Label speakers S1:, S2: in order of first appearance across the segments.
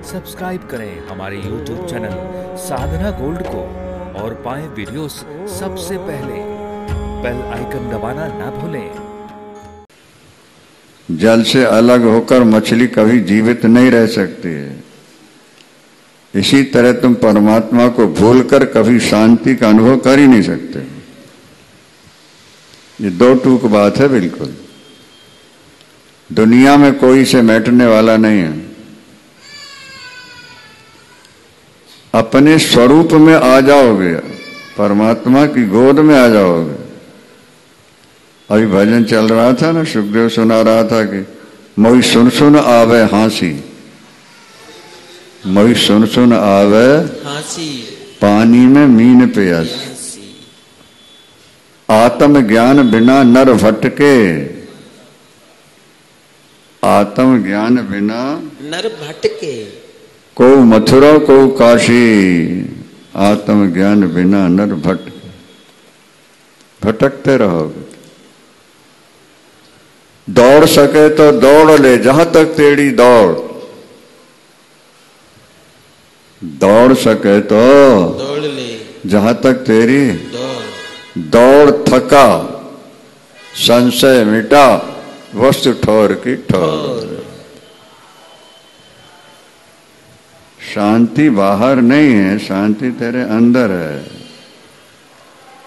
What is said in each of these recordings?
S1: Subscribe करें हमारे YouTube channel साधना gold को और पाएं वीडियोस सबसे पहले। बेल आइकन दबाना ना भूलें।
S2: जल से अलग होकर मछली कभी जीवित नहीं रह सकती है। इसी तरह तुम परमात्मा को भूलकर कभी शांति का अनुभव कर ही नहीं सकते। ये दो टूक बात है। बिल्कुल दुनिया में कोई से मिटने वाला नहीं है। अपने स्वरूप में आ जाओगे, परमात्मा की गोद में आ जाओगे। अभी भजन चल रहा था ना, सुखदेव सुना रहा था कि मोई सुन सुन आवे हांसी, मोई सुन सुन आवे
S3: हांसी,
S2: पानी में मीन प्यास, आत्म ज्ञान बिना नर भटके, आत्म ज्ञान बिना
S3: नर भटके,
S2: को मथुरा को काशी, आत्म ज्ञान बिना नर भटके। भटकते रहोगे। दौड़ सके तो दौड़ ले जहां तक तेरी दौड़, दौड़ सके तो
S3: दौड़ ले
S2: जहां तक तेरी
S3: दौड़,
S2: दौड़ थका संशय मिटा, वस्तु ठोर की ठोर। शांति बाहर नहीं है, शांति तेरे अंदर है।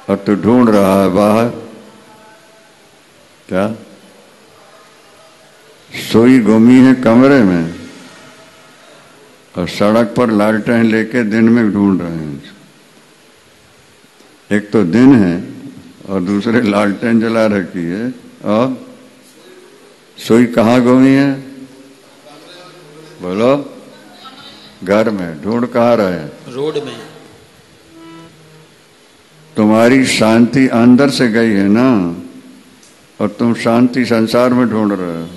S2: और तू ढूंढ रहा है बाहर। क्या सोई गुमी है कमरे में और सड़क पर लालटेन लेके दिन में ढूंढ रहे हैं। एक तो दिन है और दूसरे लालटेन जला रखी है। और सोई कहाँ गुमी है? बोलो। घर में। ढूंढ कहाँ रहे हैं?
S3: रोड में।
S2: तुम्हारी शांति अंदर से गई है ना, और तुम शांति संसार में ढूंढ रहे हो।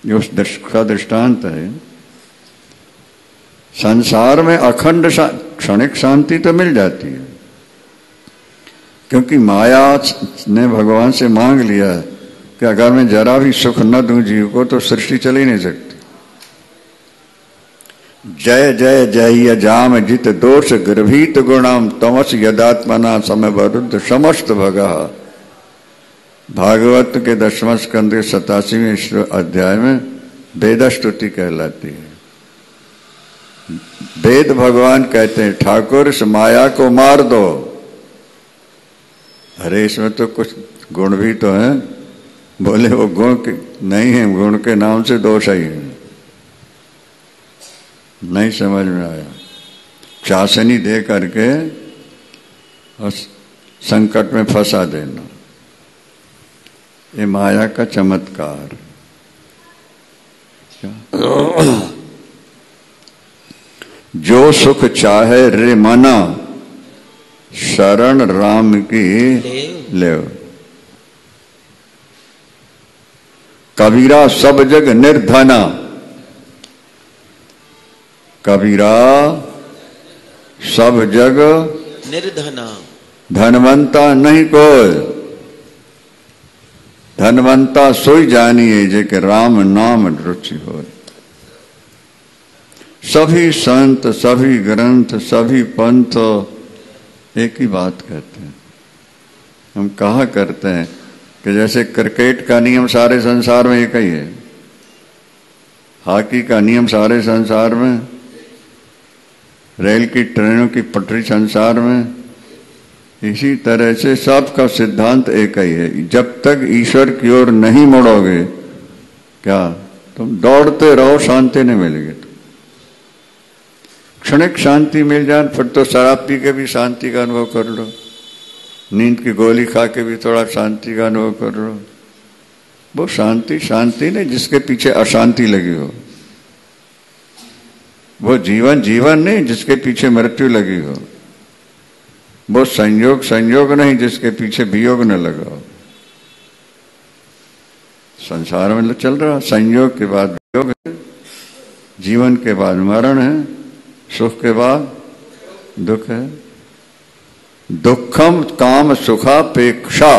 S2: ये उस का दृष्टांत है। संसार में अखंड क्षणिक शांति तो मिल जाती है, क्योंकि माया ने भगवान से मांग लिया कि अगर मैं जरा भी सुख न दूं जीव को तो सृष्टि चल ही नहीं सकती। जय जय जय जाम जित दोष गर्भित गुणाम तमस यदात्मना समय वरुद्ध समस्त भगा। भागवत के 10वां स्कंद के 87वें अध्याय में वेद स्तुति कहलाती है। वेद भगवान कहते हैं ठाकुर इस माया को मार दो। अरे इसमें तो कुछ गुण भी तो है। बोले वो गुण के नहीं है, गुण के नाम से दोष ही है। नहीं समझ में आया। चाशनी दे करके और संकट में फंसा देना, ये माया का चमत्कार। जो सुख चाहे रे मना, शरण राम की ले। कबीरा सब जग निर्धना, कबीरा सब जग
S3: निर्धना,
S2: धनवंता नहीं कोई। धनवंता सोई जानिए जे के राम नाम रुचि हो। सभी संत, सभी ग्रंथ, सभी पंथ एक ही बात कहते हैं। हम कहा करते हैं कि जैसे क्रिकेट का नियम सारे संसार में एक ही है, हॉकी का नियम सारे संसार में, रेल की ट्रेनों की पटरी संसार में, इसी तरह से सबका सिद्धांत एक ही है। जब तक ईश्वर की ओर नहीं मुड़ोगे, क्या तुम दौड़ते रहो, शांति नहीं मिलेगी। क्षणिक शांति मिल जाए फिर तो शराब पी के भी शांति का अनुभव कर लो, नींद की गोली खा के भी थोड़ा शांति का अनुभव कर लो। वो शांति शांति नहीं जिसके पीछे अशांति लगी हो। वो जीवन जीवन नहीं जिसके पीछे मृत्यु लगी हो। वो संयोग संयोग नहीं जिसके पीछे वियोग न लगा हो। संसार में चल रहा संयोग के बाद वियोग है, जीवन के बाद मरण है, सुख के बाद दुख है। दुखम काम सुखापेक्षा।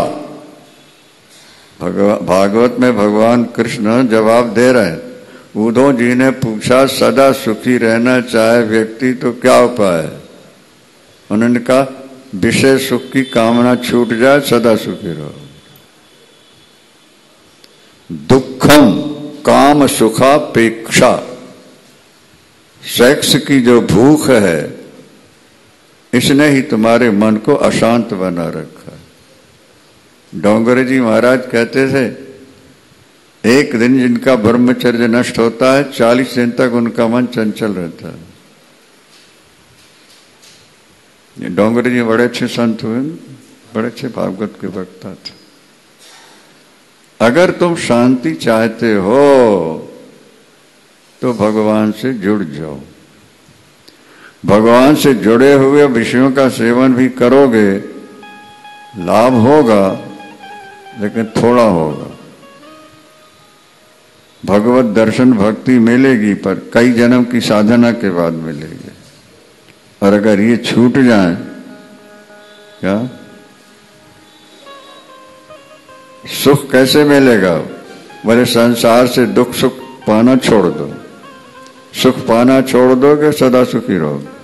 S2: भागवत में भगवान कृष्ण जवाब दे रहे हैं, उद्धव जी ने पूछा सदा सुखी रहना चाहे व्यक्ति तो क्या उपाय है? उन्होंने कहा विषय सुख की कामना छूट जाए, सदा सुखी रहो। दुखम काम सुखापेक्षा, सेक्स की जो भूख है इसने ही तुम्हारे मन को अशांत बना रखा है। डोंगरे जी महाराज कहते थे एक दिन जिनका ब्रह्मचर्य नष्ट होता है 40 दिन तक उनका मन चंचल रहता है। ये डोंगरे जी बड़े अच्छे संत हुए, बड़े अच्छे भागवत के वक्ता थे। अगर तुम शांति चाहते हो तो भगवान से जुड़ जाओ। भगवान से जुड़े हुए विषयों का सेवन भी करोगे, लाभ होगा लेकिन थोड़ा होगा। भगवत दर्शन भक्ति मिलेगी पर कई जन्म की साधना के बाद मिलेगी। और अगर ये छूट जाए, क्या सुख कैसे मिलेगा? बोले संसार से दुख सुख पाना छोड़ दो। सुख पाना छोड़ दोगे, सदा सुखी रहोगे।